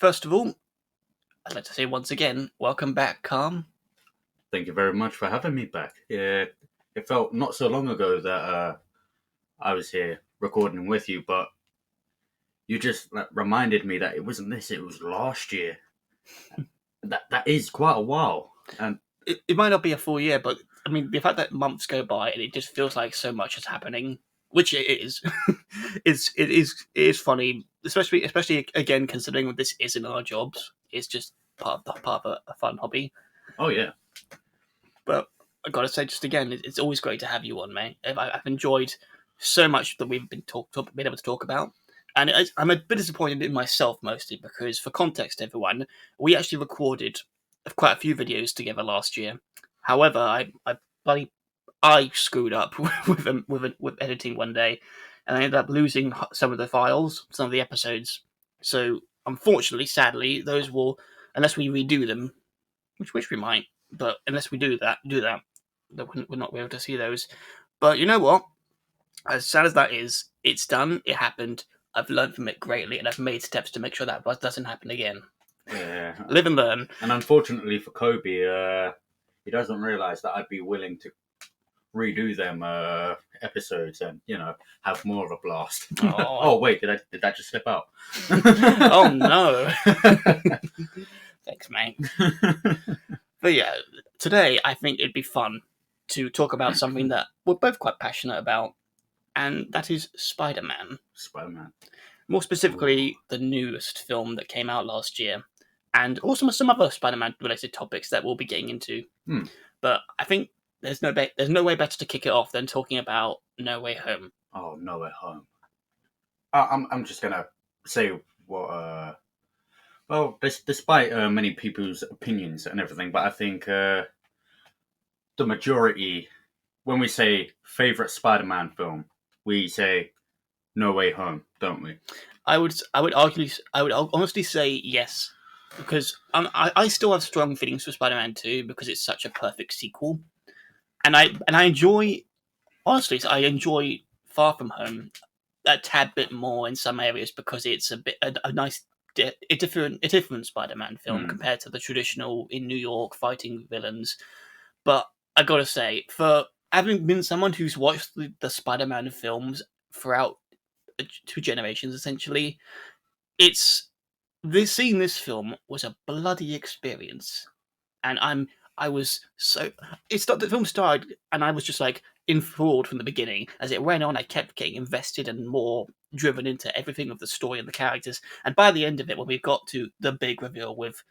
first of all, I'd like to say once again, welcome back, Kalm. Thank you very much for having me back. Yeah, it felt not so long ago that I was here recording with you, but you just reminded me that it wasn't this; it was last year. That is quite a while, and It might not be a full year, but I mean, the fact that months go by and it just feels like so much is happening, which it is, it is funny, especially again considering this isn't our jobs. It's just part of a fun hobby. oh yeah, But I gotta say, just again, it's always great to have you on, mate. I've enjoyed so much that we've been able to talk about, and I'm a bit disappointed in myself mostly because, for context, everyone, we actually recorded quite a few videos together last year. However, I screwed up with editing one day, and I ended up losing some of the files, some of the episodes. So, unfortunately, sadly, those will, unless we redo them, which we might, but unless we do that, we're not able to see those. But you know what? As sad as that is, it's done. It happened. I've learned from it greatly, and I've made steps to make sure that doesn't happen again. yeah. Live and learn. And unfortunately for Kobe, he doesn't realise that I'd be willing to redo them episodes and have more of a blast. Oh, Oh wait, did that just slip out? oh no! Thanks, mate. But yeah, today I think it'd be fun to talk about something that we're both quite passionate about, and that is Spider-Man. Spider-Man. More specifically, the newest film that came out last year, and also some other Spider-Man related topics that we'll be getting into. But I think there's no way better to kick it off than talking about No Way Home. Oh, No Way Home. I'm just gonna say what. Well, despite many people's opinions and everything, but I think the majority, when we say favorite Spider-Man film, we say No Way Home, don't we? I would honestly say yes, because I still have strong feelings for Spider-Man 2 because it's such a perfect sequel, and I enjoy, honestly, I enjoy Far From Home a tad bit more in some areas because it's a nice different Spider-Man film compared to the traditional in New York fighting villains. But I gotta say, for having been someone who's watched the Spider-Man films throughout two generations, essentially, seeing this film was a bloody experience, and I was so the film started, and I was just like enthralled from the beginning. As it went on, I kept getting invested and more driven into everything of the story and the characters. And by the end of it, when we got to the big reveal with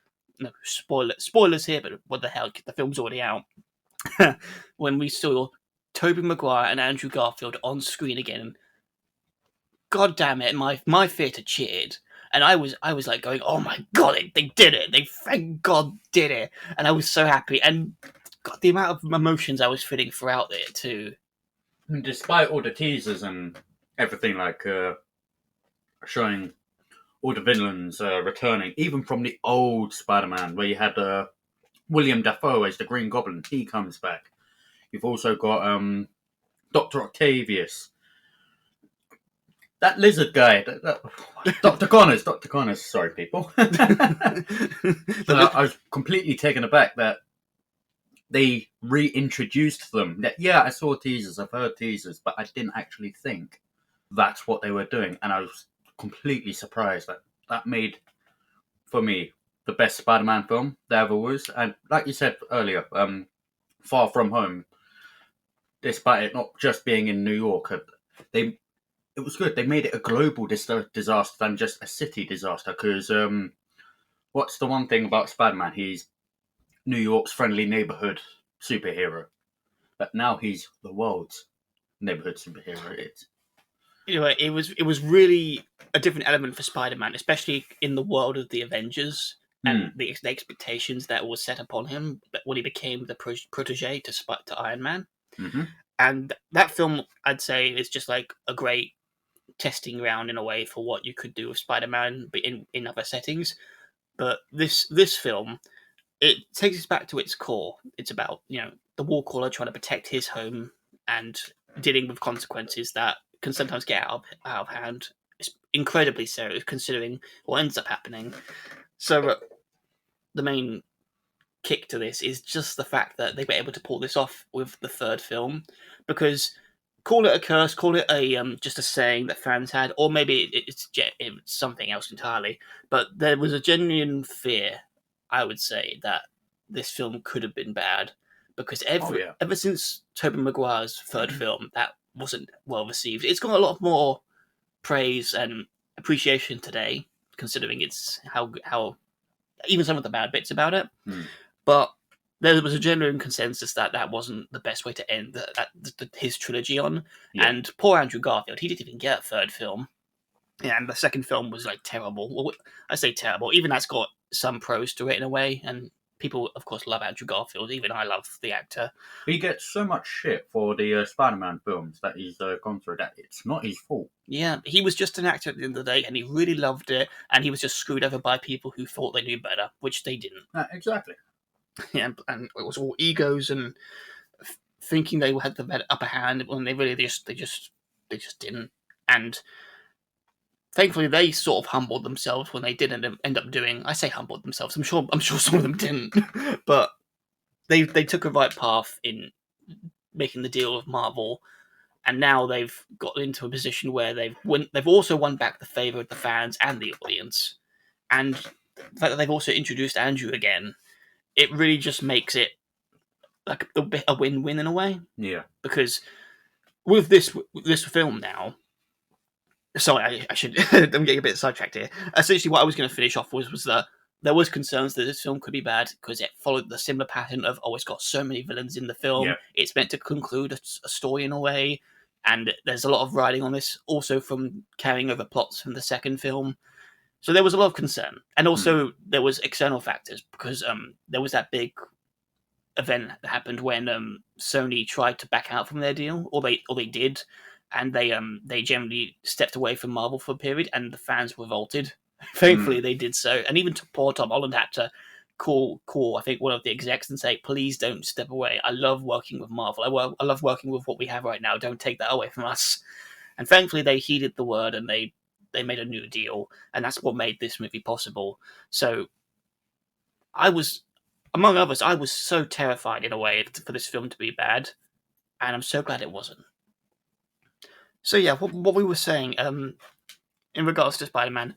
spoilers here, but what the hell, the film's already out. When we saw Tobey Maguire and Andrew Garfield on screen again, god damn it, my theatre cheered. And I was like going, oh my god, they did it! They thank God did it! And I was so happy. And God, the amount of emotions I was feeling throughout it too. Despite all the teasers and everything, like showing all the villains returning, even from the old Spider-Man, where you had William Dafoe as the Green Goblin, he comes back. You've also got Dr. Octavius. That lizard guy, Dr. Connors, sorry people. I was completely taken aback that they reintroduced them. Yeah, I saw teasers, I've heard teasers, but I didn't actually think that's what they were doing. And I was completely surprised that made, for me, the best Spider-Man film there ever was. And like you said earlier, Far From Home, despite it not just being in New York, it was good. They made it a global disaster than just a city disaster. Because what's the one thing about Spider-Man? He's New York's friendly neighborhood superhero, but now he's the world's neighborhood superhero. Anyway, it was really a different element for Spider-Man, especially in the world of the Avengers and the expectations that were set upon him when he became the protege to Iron Man. Mm-hmm. And that film, I'd say, is just like a great testing ground in a way for what you could do with Spider-Man, but in other settings. But this film, it takes us back to its core. It's about the wall caller trying to protect his home and dealing with consequences that can sometimes get out of hand. It's incredibly serious considering what ends up happening. So the main kick to this is just the fact that they were able to pull this off with the third film, because call it a curse, call it a just a saying that fans had, or maybe it's something else entirely. But there was a genuine fear, I would say, that this film could have been bad, because ever since Tobey Maguire's third film, that wasn't well received. It's got a lot more praise and appreciation today, considering it's how even some of the bad bits about it. But there was a genuine consensus that that wasn't the best way to end his trilogy on. Yeah. And poor Andrew Garfield, he didn't even get a third film. Yeah, and the second film was like terrible. Well, I say terrible. Even that's got some pros to it in a way. And people, of course, love Andrew Garfield. Even I love the actor. He gets so much shit for the Spider-Man films that he's gone through that it's not his fault. Yeah, he was just an actor at the end of the day, and he really loved it. And he was just screwed over by people who thought they knew better, which they didn't. Exactly. Yeah, and it was all egos and thinking they had the upper hand when they really they just didn't. And thankfully, they sort of humbled themselves when they didn't end up doing. I say humbled themselves. I'm sure some of them didn't, but they took a right path in making the deal with Marvel, and now they've got into a position where they've also won back the favor of the fans and the audience, and the fact that they've also introduced Andrew again, it really just makes it like a win-win in a way. Yeah. Because with this film now, sorry, I should. I'm getting a bit sidetracked here. Essentially, what I was going to finish off was that there was concerns that this film could be bad because it followed the similar pattern of it's got so many villains in the film. Yeah. It's meant to conclude a story in a way, and there's a lot of riding on this, also from carrying over plots from the second film. So there was a lot of concern, and also there was external factors because there was that big event that happened when Sony tried to back out from their deal, or they did, and they generally stepped away from Marvel for a period, and the fans revolted. Thankfully, they did so, and even poor Tom Holland had to call I think one of the execs and say, "Please don't step away. I love working with Marvel. I love working with what we have right now. Don't take that away from us." And thankfully, they heeded the word and they made a new deal, and that's what made this movie possible. So, among others, I was so terrified in a way for this film to be bad, and I'm so glad it wasn't. So yeah, what we were saying, in regards to Spider-Man,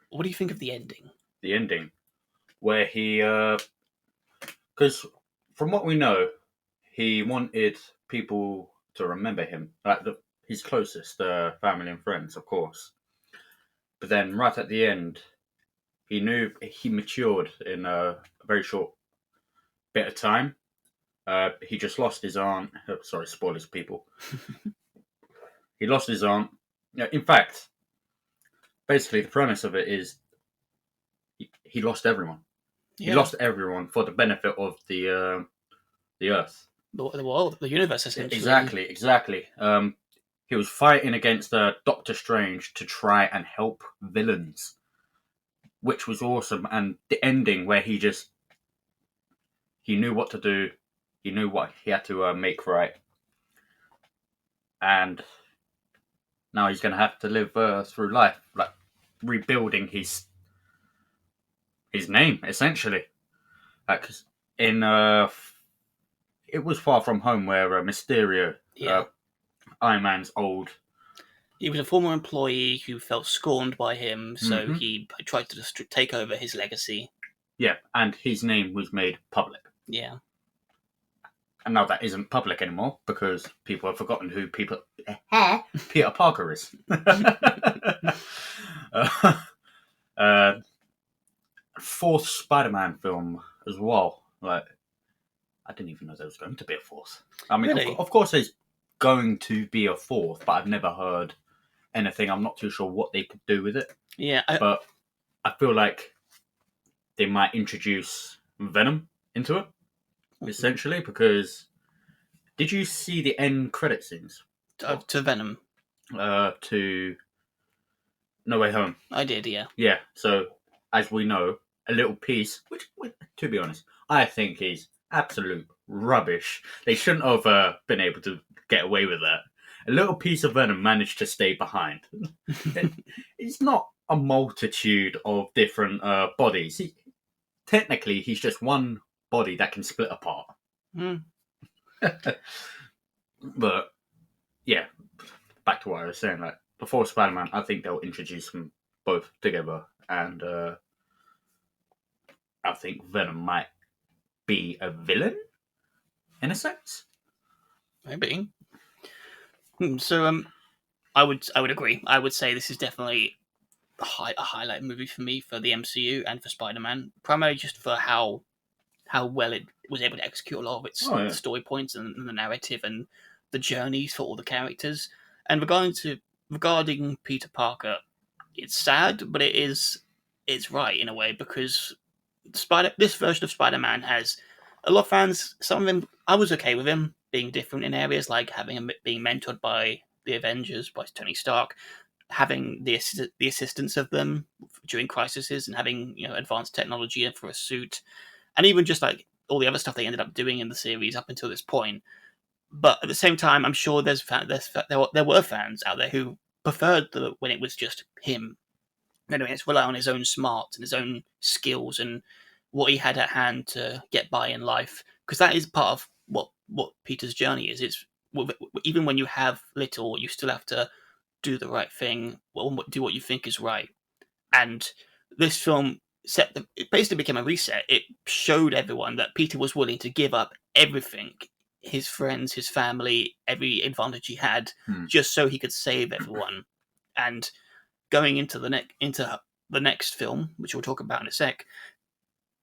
what do you think of the ending? The ending, where he, because from what we know, he wanted people to remember him, like his closest family and friends, of course. But then, right at the end, he knew he matured in a very short bit of time. He just lost his aunt. Sorry, spoilers, people. He lost his aunt. In fact, basically, the premise of it is he lost everyone. Yeah. He lost everyone for the benefit of the Earth. The world, the universe, essentially. Exactly. He was fighting against Doctor Strange to try and help villains, which was awesome. And the ending where he knew what to do, he knew what he had to make right, and now he's going to have to live through life, like rebuilding his name, essentially. Like in it was Far From Home where Mysterio, Iron Man's old. He was a former employee who felt scorned by him, so he tried to take over his legacy. Yeah, and his name was made public. Yeah. And now that isn't public anymore because people have forgotten who Peter Parker is. Fourth Spider-Man film as well. Like, I didn't even know there was going to be a fourth. I mean, really? of course there's going to be a fourth, but I've never heard anything. I'm not too sure what they could do with it. Yeah. But I feel like they might introduce Venom into it, essentially, because did you see the end credit scenes? To Venom? To No Way Home. I did, yeah. Yeah, so as we know, a little piece, which, to be honest, I think is absolute rubbish. They shouldn't have been able to get away with that. A little piece of Venom managed to stay behind. It's not a multitude of different bodies. Technically, he's just one body that can split apart. Mm. But yeah, back to what I was saying. Like before Spider-Man, I think they'll introduce them both together, and I think Venom might be a villain in a sense. Maybe. So I would agree. I would say this is definitely a highlight movie for me for the MCU and for Spider-Man, primarily just for how well it was able to execute a lot of its story points and the narrative and the journeys for all the characters. And regarding Peter Parker, it's sad, but it's right in a way because this version of Spider-Man has a lot of fans. Some of them, I was okay with him being different in areas like having him being mentored by the Avengers, by Tony Stark, having the assistance of them during crises, and having advanced technology for a suit, and even just like all the other stuff they ended up doing in the series up until this point. But at the same time, I'm sure there were fans out there who preferred when it was just him. It's rely on his own smarts and his own skills and what he had at hand to get by in life, because that is part of what Peter's journey is. It's even when you have little, you still have to do the right thing, do what you think is right. And this film it basically became a reset. It showed everyone that Peter was willing to give up everything, his friends, his family, every advantage he had, just so he could save everyone. And going into the next film, which we'll talk about in a sec,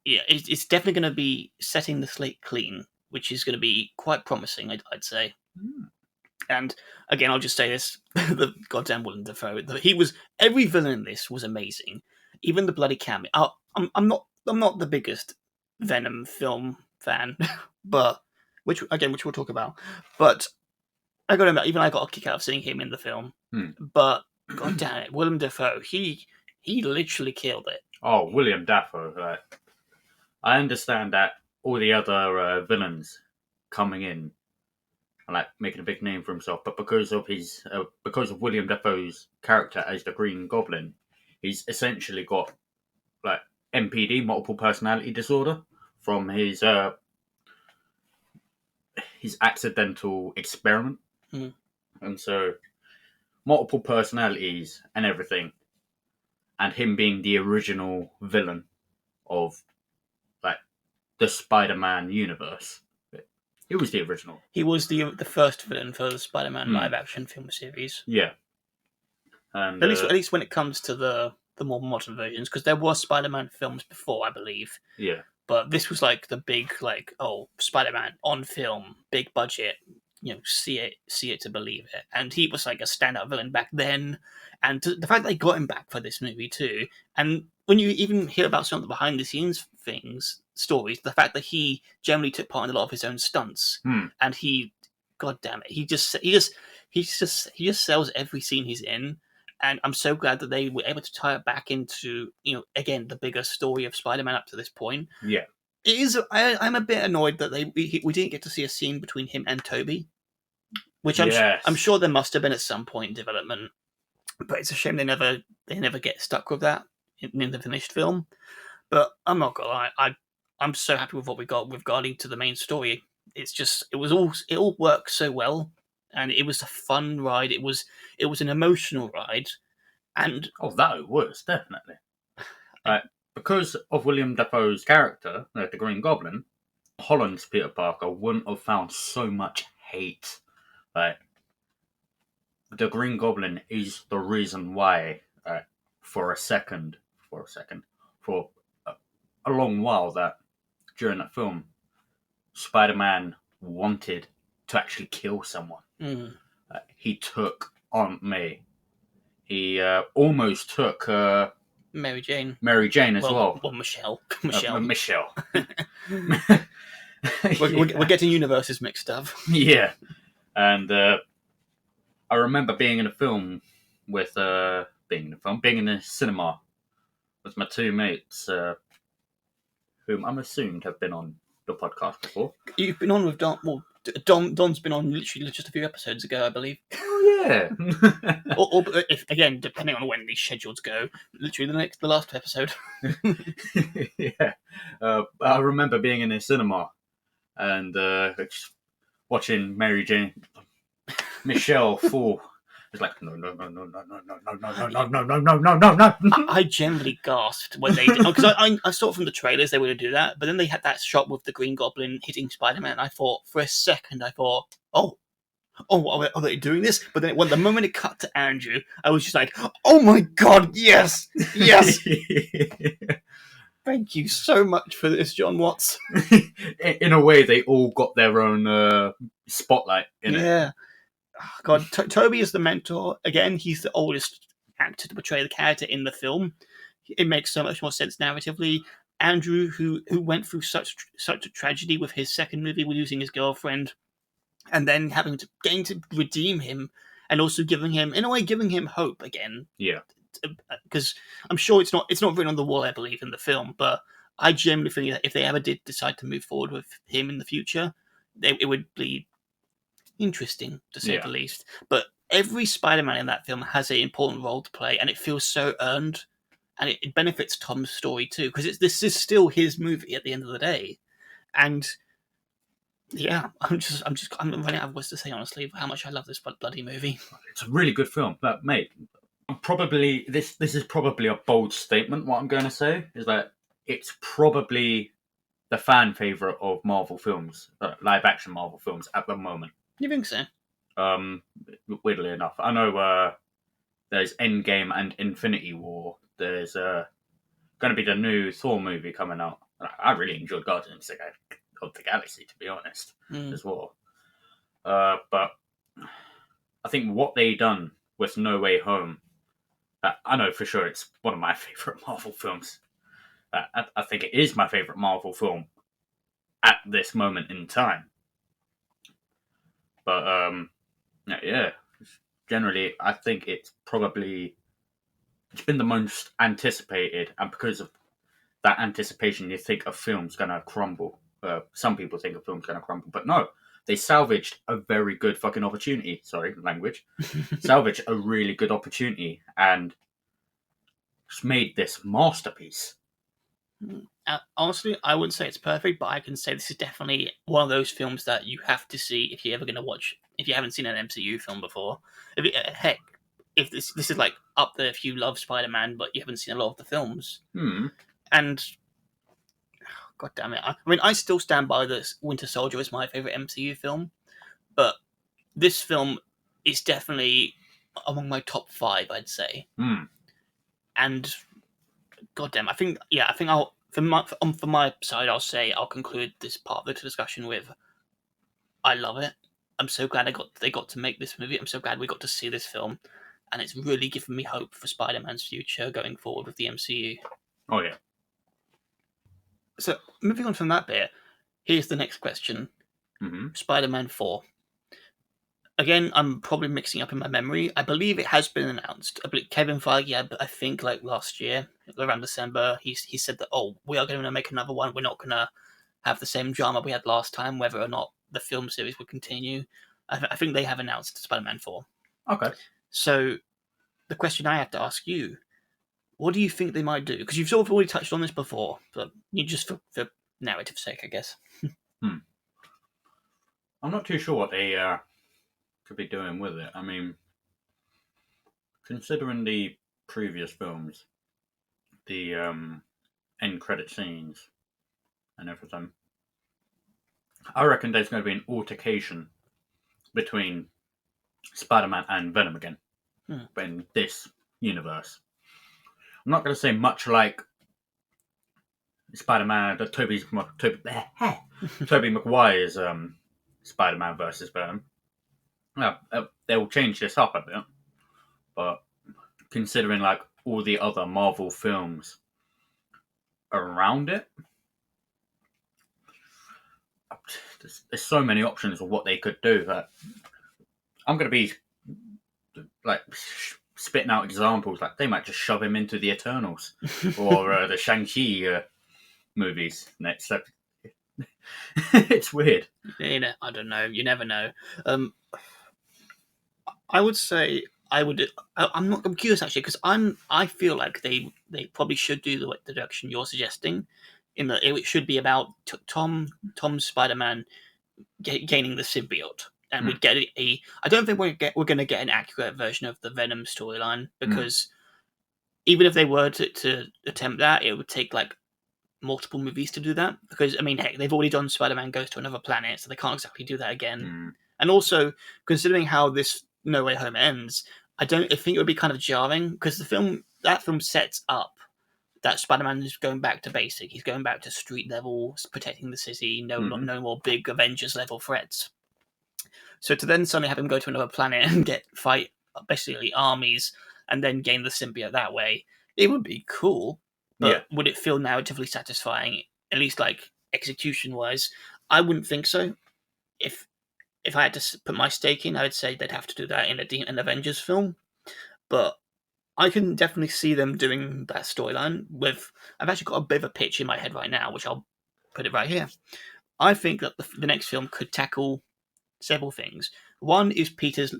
yeah, it's definitely going to be setting the slate clean, which is going to be quite promising, I'd say. And again, I'll just say this: the goddamn Willem Dafoe. Every villain in this was amazing, even the bloody cameo. I'm not the biggest Venom film fan, but which we'll talk about. But I got to admit, even I got a kick out of seeing him in the film. But god damn it, Willem Dafoe, he literally killed it. Oh, William Dafoe. I understand that all the other villains coming in and like making a big name for himself, but because of William Dafoe's character as the Green Goblin, he's essentially got like MPD, multiple personality disorder, from his accidental experiment, and so multiple personalities and everything, and him being the original villain of like the Spider-Man universe. He was the original. He was the first villain for the Spider-Man live-action film series. Yeah, and at least when it comes to the more modern versions, because there were Spider-Man films before, I believe. Yeah, but this was like the big Spider-Man on film, big budget. See it to believe it, and he was like a standout villain back then. And the fact that they got him back for this movie too, and when you even hear about some of the behind-the-scenes stories, the fact that he generally took part in a lot of his own stunts, and he, god damn it, he just sells every scene he's in. And I'm so glad that they were able to tie it back into, again, the bigger story of Spider-Man up to this point. Yeah. It is. I'm a bit annoyed that we didn't get to see a scene between him and Toby, which I'm sure there must have been at some point in development. But it's a shame they never get stuck with that in the finished film. But I'm not gonna lie, I'm so happy with what we got regarding to the main story. It all worked so well, and it was a fun ride. It was an emotional ride, and that it was definitely. Because of William Dafoe's character, the Green Goblin, Holland's Peter Parker wouldn't have found so much hate. Like, the Green Goblin is the reason why, for a long while that during that film, Spider-Man wanted to actually kill someone. He took Aunt May. He almost took Mary Jane as well. Well, Michelle. Michelle. We're getting universes mixed up. Yeah. And I remember being in a film with being in the cinema with my two mates, whom I'm assumed have been on the podcast before. You've been on with Don. Well, Don's been on literally just a few episodes ago, I believe. Oh yeah. Or if again, depending on when these schedules go, literally the last episode. Yeah. I remember being in a cinema and watching Mary Jane, Michelle fall. It's like no, no, no, no, no, no, no, no, no, no, no, no, no, no, no, no. I generally gasped when they did, because I saw from the trailers they were going to do that, but then they had that shot with the Green Goblin hitting Spider-Man, and I thought for a second, oh, are they doing this? But then when the moment it cut to Andrew, I was just like, oh my god, yes, yes. Thank you so much for this, John Watts. In a way, they all got their own spotlight in it. Yeah. Oh, God, Toby is the mentor. Again, he's the oldest actor to portray the character in the film. It makes so much more sense narratively. Andrew, who went through such a tragedy with his second movie, with losing his girlfriend, and then getting to redeem him, and also giving him hope again. Yeah. Because I'm sure it's not written on the wall, I believe, in the film, but I genuinely think that if they ever did decide to move forward with him in the future, it would be interesting, to say the least. But every Spider-Man in that film has an important role to play, and it feels so earned, and it benefits Tom's story too, because this is still his movie at the end of the day. And yeah, I'm running out of words to say, honestly, how much I love this bloody movie. It's a really good film, but mate, this is probably a bold statement. What I'm going to say is that it's probably the fan favorite of Marvel films, live action Marvel films at the moment. You think so? Weirdly enough, I know there's Endgame and Infinity War. There's going to be the new Thor movie coming out. I really enjoyed Guardians of the Galaxy, to be honest, as well. But I think what they done with No Way Home, I know for sure it's one of my favorite Marvel films. I think it is my favorite Marvel film at this moment in time. But yeah, generally, I think it's been the most anticipated, and because of that anticipation, you think a film's gonna crumble. Some people think a film's gonna crumble, but no, they salvaged a very good fucking opportunity. Sorry, language. Salvaged a really good opportunity and just made this masterpiece. Honestly, I wouldn't say it's perfect, but I can say this is definitely one of those films that you have to see if you're ever going to watch. If you haven't seen an MCU film before, if this is like up there if you love Spider-Man, but you haven't seen a lot of the films. And God damn it, I mean, I still stand by this. Winter Soldier is my favorite MCU film, but this film is definitely among my top 5, I'd say. And goddamn, I think I'll from my side, I'll conclude this part of the discussion with, I love it. I'm so glad they got to make this movie. I'm so glad we got to see this film, and it's really given me hope for Spider-Man's future going forward with the MCU. Oh yeah. So moving on from that bit, here's the next question: Spider-Man 4. Again, I'm probably mixing up in my memory. I believe it has been announced. I believe Kevin Feige, I think like last year, around December, he said that, we are going to make another one. We're not going to have the same drama we had last time, whether or not the film series will continue. I think they have announced Spider-Man 4. Okay. So the question I have to ask you, what do you think they might do? Because you've sort of already touched on this before, but you just for narrative's sake, I guess. I'm not too sure what they could be doing with it. I mean, considering the previous films, the end credit scenes and everything, I reckon there's going to be an altercation between Spider-Man and Venom again in this universe. I'm not going to say much like Spider-Man, Tobey Maguire's Spider-Man versus Venom. They'll change this up a bit, but considering like all the other Marvel films around it, there's so many options of what they could do that I'm going to be like spitting out examples. Like they might just shove him into the Eternals or the Shang-Chi movies next. It's weird. I don't know. You never know. I would say I would. I'm curious actually because I feel like they probably should do the direction you're suggesting, in that it should be about Tom's Spider-Man gaining the symbiote, and Hmm. we'd get a. I don't think we're going to get an accurate version of the Venom storyline Hmm. because even if they were to attempt that, it would take like multiple movies to do that. Because I mean, heck, they've already done Spider-Man goes to another planet, so they can't exactly do that again. Hmm. And also, considering how this No Way Home ends, I think it would be kind of jarring because that film sets up that Spider-Man is going back to basic. He's going back to street level, protecting the city. Hmm. No more big Avengers level threats. So to then suddenly have him go to another planet and get fight basically armies and then gain the symbiote that way, it would be cool. Yeah. But would it feel narratively satisfying? At least like execution wise, I wouldn't think so. If if I had to put my stake in, I would say they'd have to do that in an Avengers film. But I can definitely see them doing that storyline with. I've actually got a bit of a pitch in my head right now, which I'll put it right here. I think that the next film could tackle several things. One is Peter's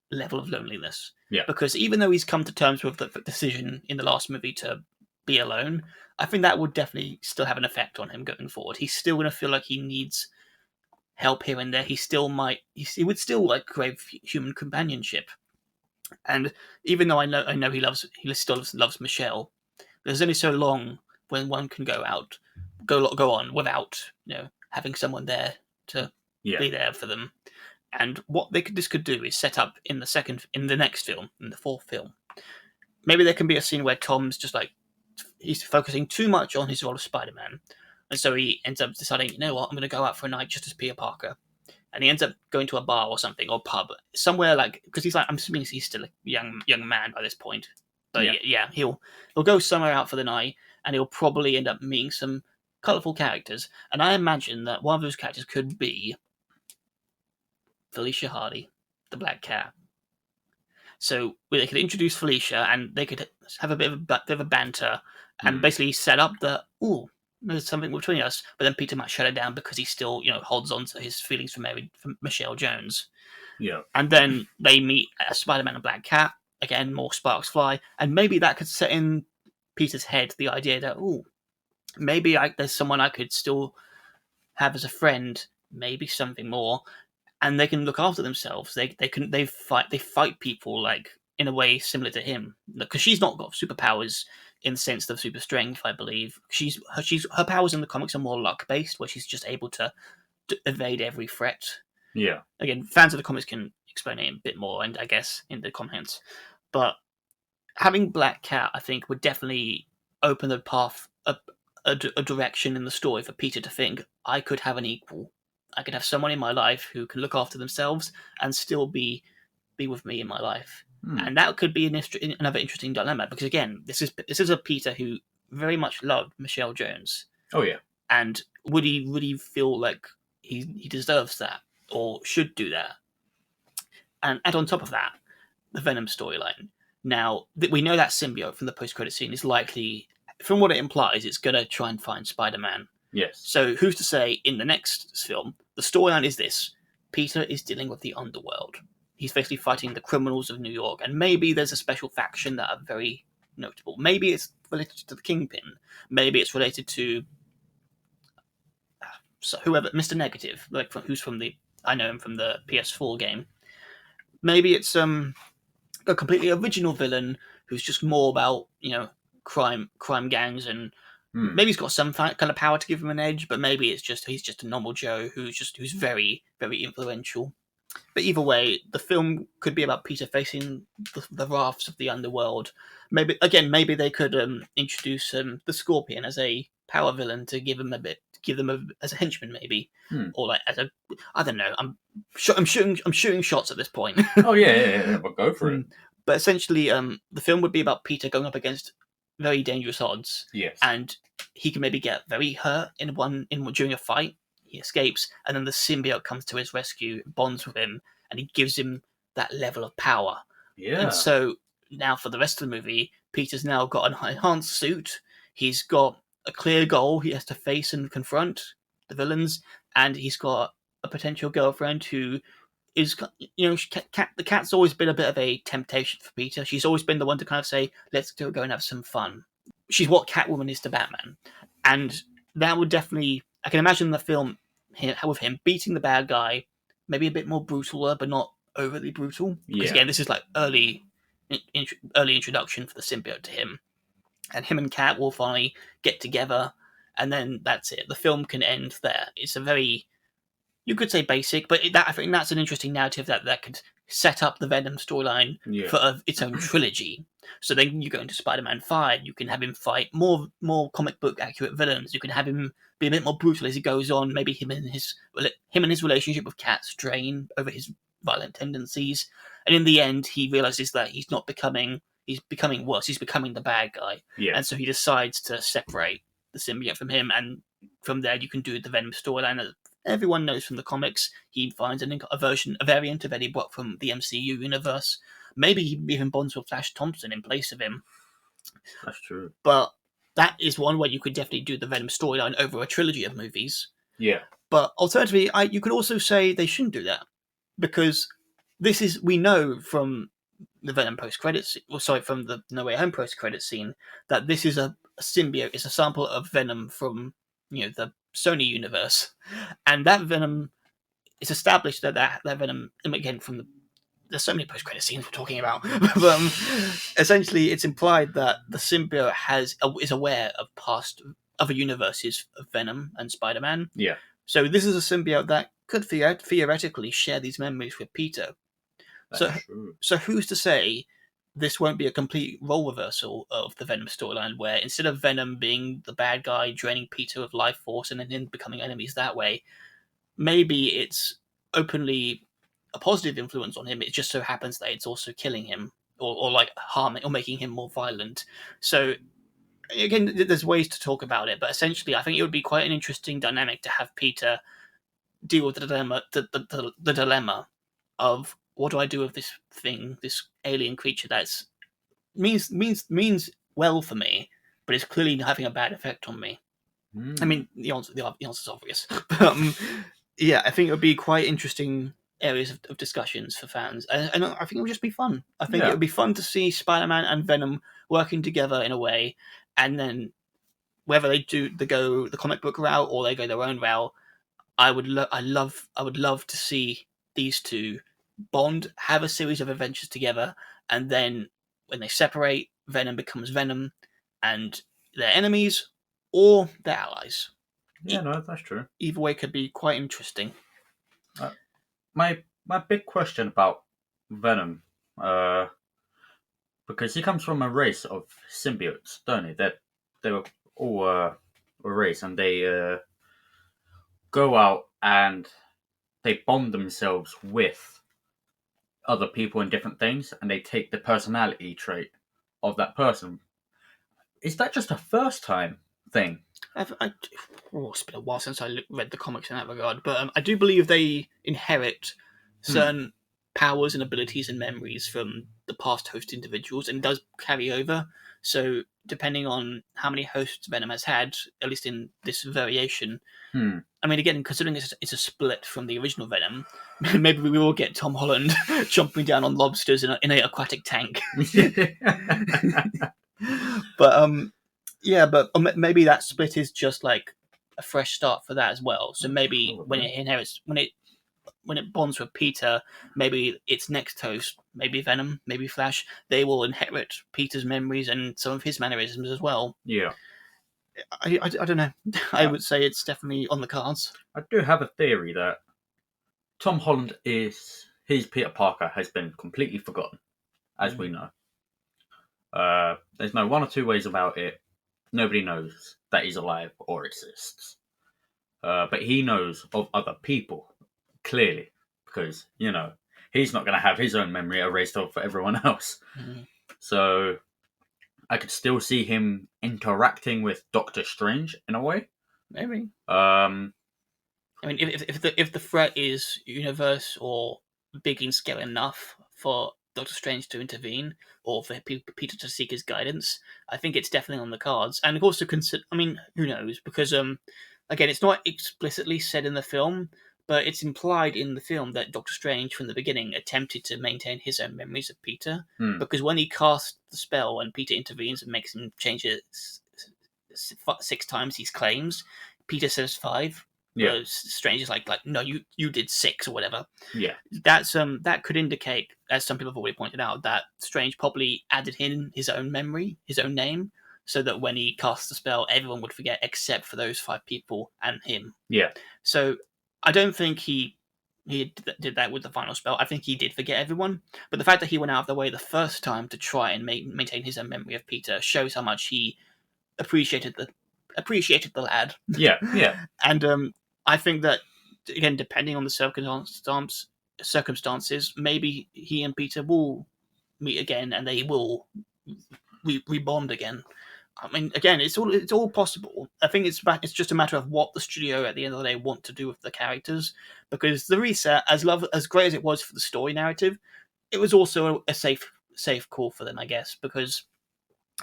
level of loneliness. Yeah. Because even though he's come to terms with the decision in the last movie to be alone, I think that would definitely still have an effect on him going forward. He's still going to feel like he needs help here and there. He would still like crave human companionship. And even though I know he still loves Michelle, there's only so long when one can go on without having someone there to Yeah. be there for them. And what this could do is set up in the next film, in the fourth film. Maybe there can be a scene where Tom's just like he's focusing too much on his role of Spider-Man, and so he ends up deciding, you know what, I'm going to go out for a night just as Peter Parker, and he ends up going to a bar or something or pub somewhere like because he's like I'm assuming he's still a young man by this point, but Yeah. yeah, he'll go somewhere out for the night, and he'll probably end up meeting some colorful characters, and I imagine that one of those characters could be Felicia Hardy, the Black Cat. So they could introduce Felicia, and they could have a bit of a banter, and Hmm. basically set up the there's something between us. But then Peter might shut it down because he still holds on to his feelings for Michelle Jones. Yeah. And then they meet Spider-Man and Black Cat again. More sparks fly, and maybe that could set in Peter's head the idea that maybe there's someone I could still have as a friend, maybe something more, and they can look after themselves. They fight people like in a way similar to him because she's not got superpowers in the sense of super strength. I believe her powers in the comics are more luck based, where she's just able to evade every threat. Yeah. Again, fans of the comics can explain it a bit more, and I guess in the comments. But having Black Cat, I think, would definitely open the path a direction in the story for Peter to think I could have an equal. I could have someone in my life who can look after themselves and still be with me in my life. Hmm. And that could be another interesting dilemma because again, this is a Peter who very much loved Michelle Jones. Oh yeah. And would he really feel like he deserves that or should do that? And add on top of that, the Venom storyline. Now, we know that symbiote from the post-credit scene is likely, from what it implies, it's going to try and find Spider-Man. Yes. So who's to say in the next film, the storyline is this. Peter is dealing with the underworld. He's basically fighting the criminals of New York. And maybe there's a special faction that are very notable. Maybe it's related to the Kingpin. Maybe it's related to whoever, Mr. Negative, who's from I know him from the PS4 game. Maybe it's a completely original villain who's just more about crime gangs, and Hmm. maybe he's got some kind of power to give him an edge, but maybe he's just a normal Joe who's very very influential. But either way, the film could be about Peter facing the wraths of the underworld. Maybe they could introduce the Scorpion as a power villain to give them as a henchman, maybe, Hmm. or like as a I don't know. I'm shooting shots at this point. Oh yeah. But go for it. But essentially, the film would be about Peter going up against very dangerous odds, Yes. and he can maybe get very hurt during a fight. He escapes, and then the symbiote comes to his rescue, bonds with him, and he gives him that level of power. Yeah. And so now, for the rest of the movie, Peter's now got an enhanced suit. He's got a clear goal he has to face and confront the villains, and he's got a potential girlfriend who is, the cat's always been a bit of a temptation for Peter. She's always been the one to kind of say, "Let's go and have some fun." She's what Catwoman is to Batman, and that would definitely. I can imagine the film with him beating the bad guy, maybe a bit more brutal, but not overly brutal. Because Yeah. again, this is like early introduction for the symbiote to him, and him and Cat will finally get together, and then that's it. The film can end there. It's a very, you could say basic, but I think that's an interesting narrative that could set up the Venom storyline Yeah. for its own trilogy. So then you go into Spider-Man 5, you can have him fight more comic book accurate villains. You can have him be a bit more brutal as he goes on. Maybe him and his relationship with Cat strain over his violent tendencies, and in the end, he realizes that he's becoming worse. He's becoming the bad guy, Yeah. and so he decides to separate the symbiote from him, and from there you can do the Venom storyline that everyone knows from the comics. He finds a variant of Eddie Brock from the MCU universe. Maybe he even bonds with Flash Thompson in place of him. That's true. But that is one way you could definitely do the Venom storyline over a trilogy of movies. Yeah. But alternatively, you could also say they shouldn't do that, because we know from the Venom post-credits, from the No Way Home post-credit scene, that this is a symbiote. It's a sample of Venom from the Sony universe, and that Venom, it's established that Venom, again, from there's so many post-credit scenes we're talking about, but essentially it's implied that the symbiote is aware of past other universes of Venom and Spider-Man. Yeah. So this is a symbiote that could theoretically share these memories with Peter. That's true. So who's to say this won't be a complete role reversal of the Venom storyline, where instead of Venom being the bad guy draining Peter of life force and then becoming enemies that way, maybe it's openly a positive influence on him. It just so happens that it's also killing him, or like harming or making him more violent. So again, there's ways to talk about it, but essentially I think it would be quite an interesting dynamic to have Peter deal with the dilemma of, what do I do with this thing, this alien creature that's means well for me, but it's clearly having a bad effect on me. I mean, the answer's obvious. But, yeah, I think it would be quite interesting areas of discussions for fans, and I think it would just be fun. I think it would be fun to see Spider-Man and Venom working together in a way, and then whether they go the comic book route or they go their own route, I would love to see these two bond, have a series of adventures together, and then when they separate, Venom becomes Venom, and they're enemies or they're allies. Yeah, no, that's true. Either way could be quite interesting. My big question about Venom, because he comes from a race of symbiotes, don't he? That they were all a race, and they go out and they bond themselves with other people in different things, and they take the personality trait of that person. Is that just a first time thing? It's been a while since I read the comics in that regard, but I do believe they inherit certain powers and abilities and memories from the past host individuals, and it does carry over. So depending on how many hosts Venom has had, at least in this variation, I mean, again, considering it's a split from the original Venom, maybe we will get Tom Holland jumping down on lobsters in an aquatic tank. But yeah, but maybe that split is just like a fresh start for that as well. So maybe when it bonds with Peter, maybe its next host, maybe Venom, maybe Flash, they will inherit Peter's memories and some of his mannerisms as well. Yeah. I don't know. I would say it's definitely on the cards. I do have a theory that Tom Holland his Peter Parker has been completely forgotten, as we know. There's no one or two ways about it. Nobody knows that he's alive or exists. But he knows of other people, clearly, because, he's not going to have his own memory erased off for everyone else. Mm. So I could still see him interacting with Doctor Strange in a way. Maybe. I mean, if the threat is universe or big and scale enough for Doctor Strange to intervene, or for Peter to seek his guidance, I think it's definitely on the cards. And also consider, I mean, who knows? Because again, it's not explicitly said in the film, but it's implied in the film that Doctor Strange, from the beginning, attempted to maintain his own memories of Peter, because when he casts the spell and Peter intervenes and makes him change it 6 times, he claims Peter says 5. Yeah. But Strange is like no, you did 6 or whatever. Yeah. That could indicate, as some people have already pointed out, that Strange probably added in his own memory, his own name, so that when he casts the spell, everyone would forget except for those 5 people and him. Yeah. So I don't think he did that with the final spell. I think he did forget everyone. But the fact that he went out of the way the first time to try and maintain his own memory of Peter shows how much he appreciated the lad. Yeah. Yeah. And I think that, again, depending on the circumstances, maybe he and Peter will meet again and they will rebond again. I mean, again, it's all possible. I think it's just a matter of what the studio at the end of the day want to do with the characters. Because the reset, as great as it was for the story narrative, it was also a safe call for them, I guess. Because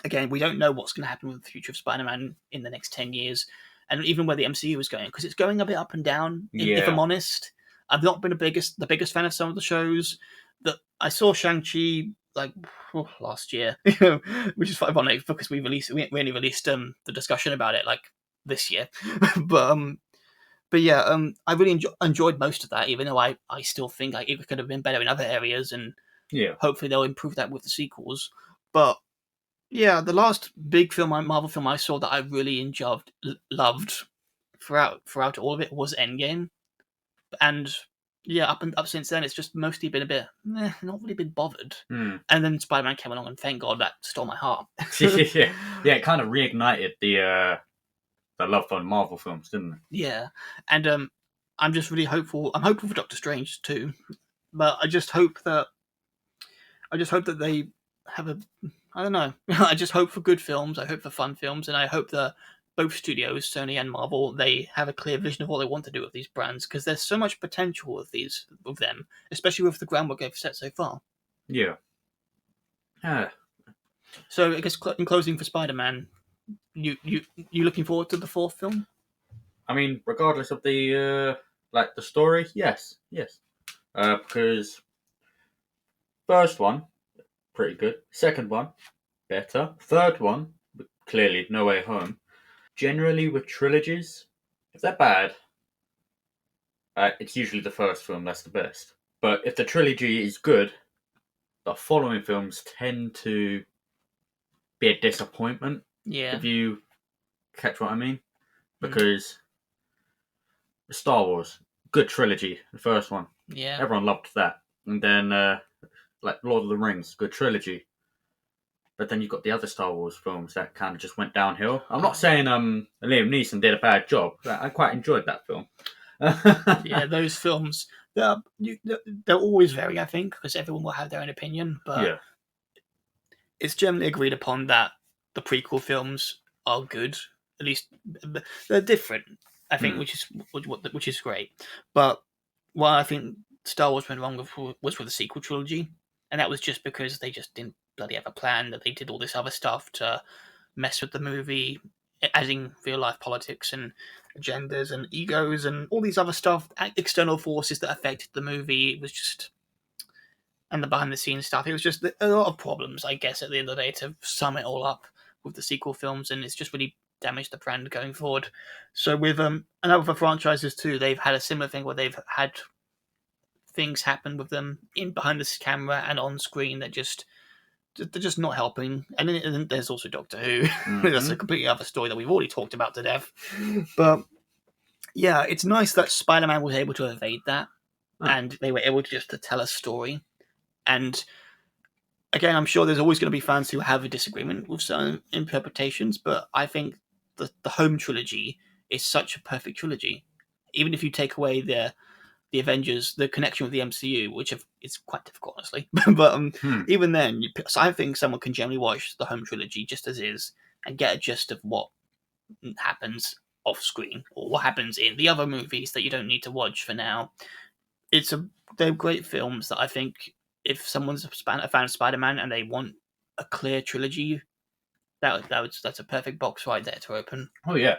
again, we don't know what's going to happen with the future of Spider-Man in the next 10 years, and even where the MCU is going, because it's going a bit up and down. If I'm honest, I've not been the biggest fan of some of the shows. That I saw Shang-Chi last year, which is ironic because we only released the discussion about it like this year, but yeah, I really enjoyed most of that, even though I still think like it could have been better in other areas, and hopefully they'll improve that with the sequels. But yeah, the last big Marvel film I saw that I really loved throughout all of it was Endgame, and yeah, up since then it's just mostly been a bit, not really been bothered. And then Spider-Man came along, and thank God that stole my heart. Yeah, it kind of reignited the love for Marvel films, didn't it? Yeah, and I'm just really hopeful. I'm hopeful for Doctor Strange too, but I just hope that they have a. I don't know. I just hope for good films. I hope for fun films, and I hope that both studios, Sony and Marvel, they have a clear vision of what they want to do with these brands, because there's so much potential with them, especially with the groundwork they've set so far. Yeah. So I guess in closing for Spider-Man, you looking forward to the 4th film? I mean, regardless of the the story, yes, because first one pretty good, second one better, third one clearly No Way Home. Generally with trilogies, if they're bad, it's usually the first film that's the best. But if the trilogy is good, the following films tend to be a disappointment. Yeah. If you catch what I mean, because Star Wars, good trilogy, the first one. Yeah. Everyone loved that. And then, Lord of the Rings, good trilogy. But then you've got the other Star Wars films that kind of just went downhill. I'm not saying Liam Neeson did a bad job. I quite enjoyed that film. Yeah, those films, they're always varying, I think, because everyone will have their own opinion. But it's generally agreed upon that the prequel films are good. At least they're different, I think, which is great. But what I think Star Wars went wrong with was with the sequel trilogy, and that was just because they just didn't bloody have a plan. That they did all this other stuff to mess with the movie, adding real life politics and agendas and egos and all these other stuff, external forces that affected the movie. It was just, and the behind the scenes stuff. It was just a lot of problems, I guess, at the end of the day, to sum it all up with the sequel films, and it's just really damaged the brand going forward. So with and other franchises too, they've had a similar thing where they've had things happen with them in behind the camera and on screen that they're just not helping. And then there's also Doctor Who. That's a completely other story that we've already talked about to death. But yeah, it's nice that Spider-Man was able to evade that, and they were able to just to tell a story. And again, I'm sure there's always going to be fans who have a disagreement with certain interpretations, but I think the Home trilogy is such a perfect trilogy. Even if you take away the Avengers, the connection with the MCU, which is quite difficult, honestly. But even then, so I think someone can generally watch the Home trilogy just as is and get a gist of what happens off screen or what happens in the other movies that you don't need to watch for now. They're great films that I think if someone's a fan of Spider-Man and they want a clear trilogy, that's a perfect box right there to open. Oh yeah,